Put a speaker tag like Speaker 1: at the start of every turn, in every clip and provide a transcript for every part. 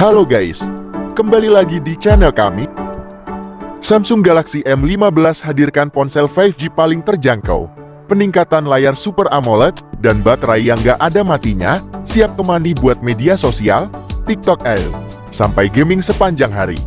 Speaker 1: Halo guys, kembali lagi di channel kami. Samsung Galaxy M15 hadirkan ponsel 5G paling terjangkau, peningkatan layar Super AMOLED, dan baterai yang gak ada matinya, siap temani buat media sosial, TikTok, sampai gaming sepanjang hari.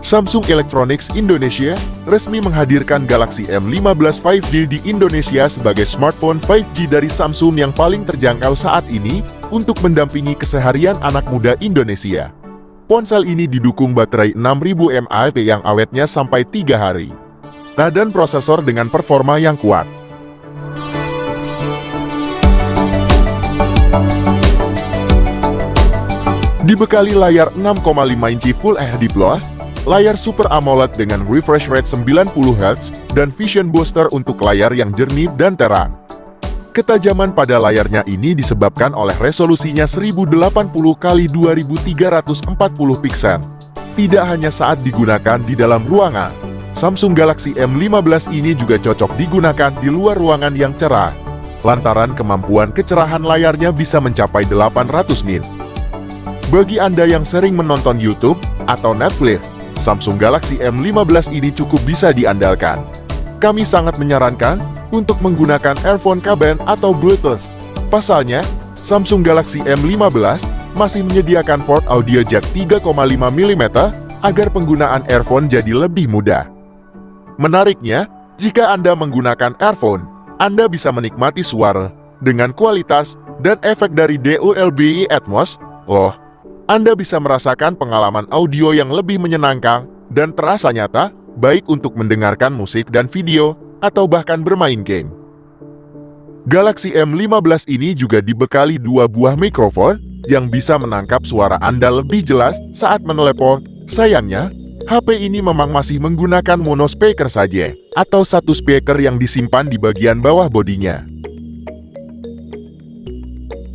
Speaker 1: Samsung Electronics Indonesia resmi menghadirkan Galaxy M15 5G di Indonesia sebagai smartphone 5G dari Samsung yang paling terjangkau saat ini untuk mendampingi keseharian anak muda Indonesia. Ponsel ini didukung baterai 6000 mAh yang awetnya sampai 3 hari. Dan prosesor dengan performa yang kuat. Dibekali layar 6,5 inci Full HD+, layar Super AMOLED dengan refresh rate 90Hz, dan Vision Booster untuk layar yang jernih dan terang. Ketajaman pada layarnya ini disebabkan oleh resolusinya 1080x2340 piksel. Tidak hanya saat digunakan di dalam ruangan, Samsung Galaxy M15 ini juga cocok digunakan di luar ruangan yang cerah, lantaran kemampuan kecerahan layarnya bisa mencapai 800 nit. Bagi Anda yang sering menonton YouTube atau Netflix, Samsung Galaxy M15 ini cukup bisa diandalkan. Kami sangat menyarankan untuk menggunakan earphone kabel atau Bluetooth. Pasalnya, Samsung Galaxy M15 masih menyediakan port audio jack 3,5 mm agar penggunaan earphone jadi lebih mudah. Menariknya, jika Anda menggunakan earphone, Anda bisa menikmati suara dengan kualitas dan efek dari Dolby Atmos. Anda bisa merasakan pengalaman audio yang lebih menyenangkan dan terasa nyata, baik untuk mendengarkan musik dan video, atau bahkan bermain game. Galaxy M15 ini juga dibekali 2 buah mikrofon yang bisa menangkap suara Anda lebih jelas saat menelepon. Sayangnya, HP ini memang masih menggunakan mono speaker saja, atau satu speaker yang disimpan di bagian bawah bodinya.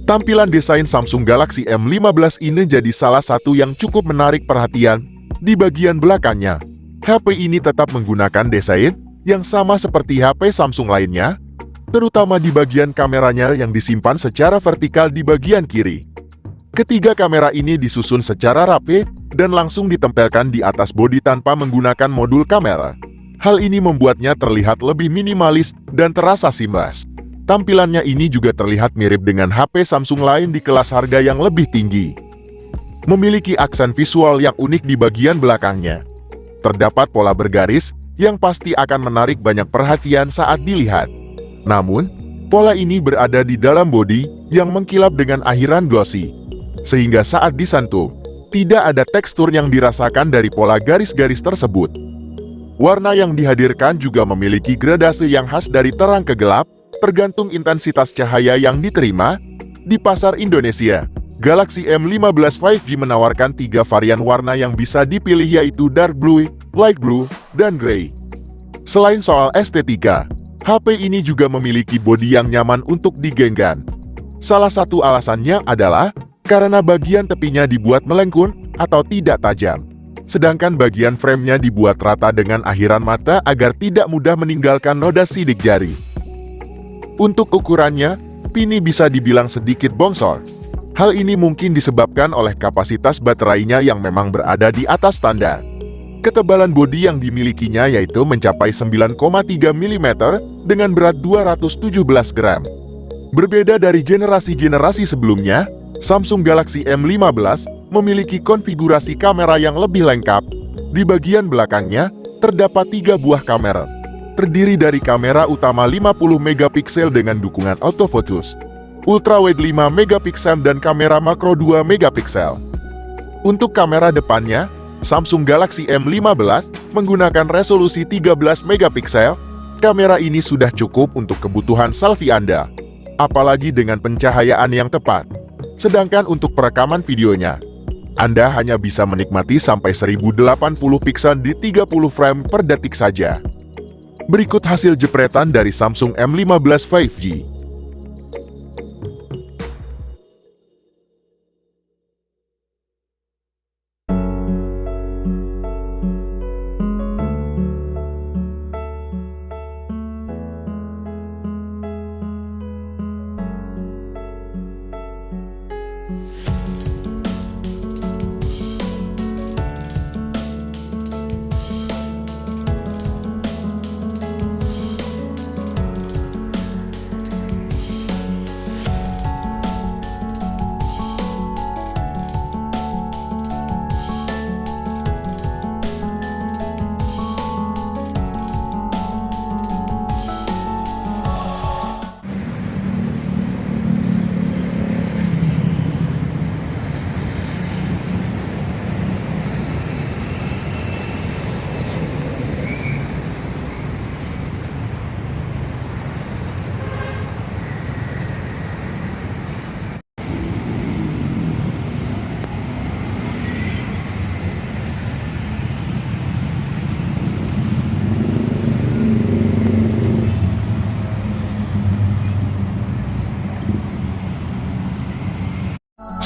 Speaker 1: Tampilan desain Samsung Galaxy M15 ini jadi salah satu yang cukup menarik perhatian. Di bagian belakangnya, HP ini tetap menggunakan desain yang sama seperti HP Samsung lainnya, terutama di bagian kameranya yang disimpan secara vertikal di bagian kiri. Ketiga kamera ini disusun secara rapi dan langsung ditempelkan di atas bodi tanpa menggunakan modul kamera. Hal ini membuatnya terlihat lebih minimalis dan terasa seamless. Tampilannya ini juga terlihat mirip dengan HP Samsung lain di kelas harga yang lebih tinggi. Memiliki aksen visual yang unik di bagian belakangnya. Terdapat pola bergaris yang pasti akan menarik banyak perhatian saat dilihat. Namun, pola ini berada di dalam bodi yang mengkilap dengan akhiran glossy. Sehingga saat disentuh, tidak ada tekstur yang dirasakan dari pola garis-garis tersebut. Warna yang dihadirkan juga memiliki gradasi yang khas dari terang ke gelap, tergantung intensitas cahaya yang diterima. Di pasar Indonesia, Galaxy M15 5G menawarkan 3 varian warna yang bisa dipilih, yaitu dark blue, light blue, dan grey. Selain soal estetika, HP ini juga memiliki bodi yang nyaman untuk digenggam. Salah satu alasannya adalah karena bagian tepinya dibuat melengkung atau tidak tajam, sedangkan bagian framenya dibuat rata dengan akhiran mata agar tidak mudah meninggalkan noda sidik jari. Untuk ukurannya, ini bisa dibilang sedikit bongsor. Hal ini mungkin disebabkan oleh kapasitas baterainya yang memang berada di atas standar. Ketebalan bodi yang dimilikinya yaitu mencapai 9,3 mm dengan berat 217 gram. Berbeda dari generasi-generasi sebelumnya, Samsung Galaxy M15 memiliki konfigurasi kamera yang lebih lengkap. Di bagian belakangnya, terdapat 3 buah kamera. Terdiri dari kamera utama 50 megapiksel dengan dukungan autofocus, ultrawide 5 megapiksel dan kamera makro 2 megapiksel. Untuk kamera depannya, Samsung Galaxy M15 menggunakan resolusi 13 megapiksel. Kamera ini sudah cukup untuk kebutuhan selfie Anda, apalagi dengan pencahayaan yang tepat. Sedangkan untuk perekaman videonya, Anda hanya bisa menikmati sampai 1080 piksel di 30 frame per detik saja. Berikut hasil jepretan dari Samsung M15 5G.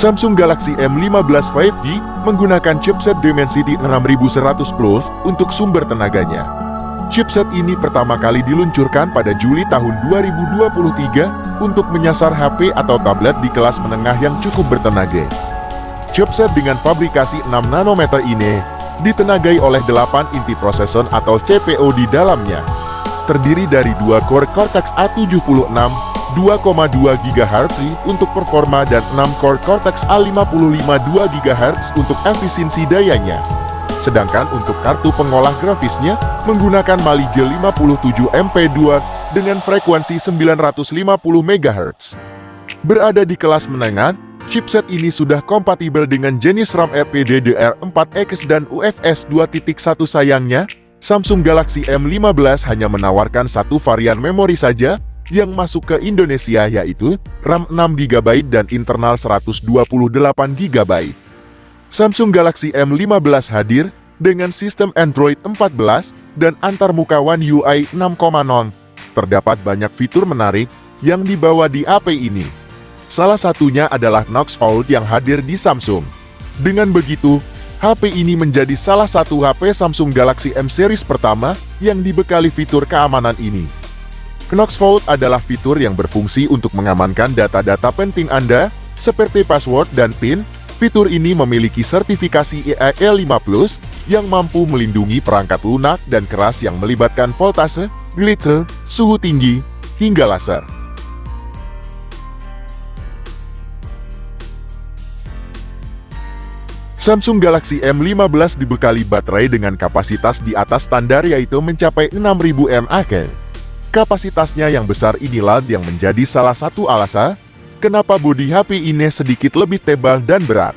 Speaker 1: Samsung Galaxy M15 5G menggunakan chipset Dimensity 6100 Plus untuk sumber tenaganya. Chipset ini pertama kali diluncurkan pada Juli tahun 2023 untuk menyasar HP atau tablet di kelas menengah yang cukup bertenaga. Chipset dengan fabrikasi 6 nanometer ini ditenagai oleh 8 inti prosesor atau CPU di dalamnya. Terdiri dari 2 core Cortex A76 2,2 GHz untuk performa dan 6 core Cortex A55 2 GHz untuk efisiensi dayanya. Sedangkan untuk kartu pengolah grafisnya menggunakan Mali G57 MP2 dengan frekuensi 950 MHz. Berada di kelas menengah, chipset ini sudah kompatibel dengan jenis RAM LPDDR4X dan UFS 2.1. Sayangnya, Samsung Galaxy M15 hanya menawarkan satu varian memori saja yang masuk ke Indonesia, yaitu RAM 6GB dan internal 128GB. Samsung Galaxy M15 hadir dengan sistem Android 14 dan antarmuka One UI 6.0. Terdapat banyak fitur menarik yang dibawa di HP ini. Salah satunya adalah Knox Vault yang hadir di Samsung. Dengan begitu, HP ini menjadi salah satu HP Samsung Galaxy M series pertama yang dibekali fitur keamanan ini. Knox Vault adalah fitur yang berfungsi untuk mengamankan data-data penting Anda, seperti password dan PIN. Fitur ini memiliki sertifikasi EAL5+, yang mampu melindungi perangkat lunak dan keras yang melibatkan voltase, glitch, suhu tinggi, hingga laser. Samsung Galaxy M15 dibekali baterai dengan kapasitas di atas standar, yaitu mencapai 6000 mAh. Kapasitasnya yang besar inilah yang menjadi salah satu alasan kenapa bodi HP ini sedikit lebih tebal dan berat.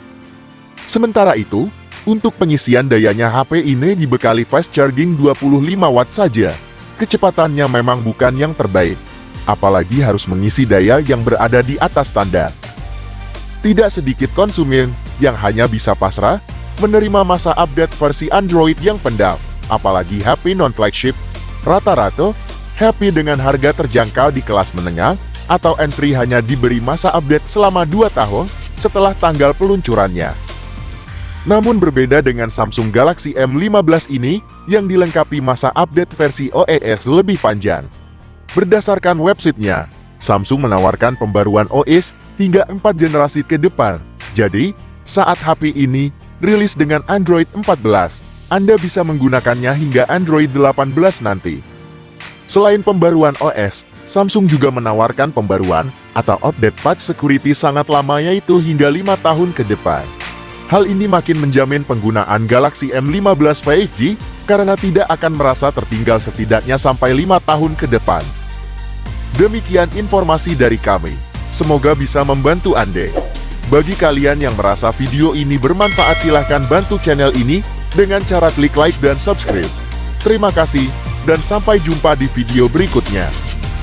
Speaker 1: Sementara itu, untuk pengisian dayanya HP ini dibekali fast charging 25 watt saja. Kecepatannya memang bukan yang terbaik, apalagi harus mengisi daya yang berada di atas standar. Tidak sedikit konsumen yang hanya bisa pasrah menerima masa update versi Android yang pendam, apalagi HP non-flagship. Rata-rata HP dengan harga terjangkau di kelas menengah atau entry hanya diberi masa update selama 2 tahun setelah tanggal peluncurannya. Namun berbeda dengan Samsung Galaxy M15 ini yang dilengkapi masa update versi OS lebih panjang. Berdasarkan websitenya, Samsung menawarkan pembaruan OS hingga 4 generasi ke depan. Jadi, saat HP ini rilis dengan Android 14, Anda bisa menggunakannya hingga Android 18 nanti. Selain pembaruan OS, Samsung juga menawarkan pembaruan atau update patch security sangat lama, yaitu hingga 5 tahun ke depan. Hal ini makin menjamin penggunaan Galaxy M15 5G karena tidak akan merasa tertinggal setidaknya sampai 5 tahun ke depan. Demikian informasi dari kami. Semoga bisa membantu Anda. Bagi kalian yang merasa video ini bermanfaat, silahkan bantu channel ini dengan cara klik like dan subscribe. Terima kasih, dan sampai jumpa di video berikutnya.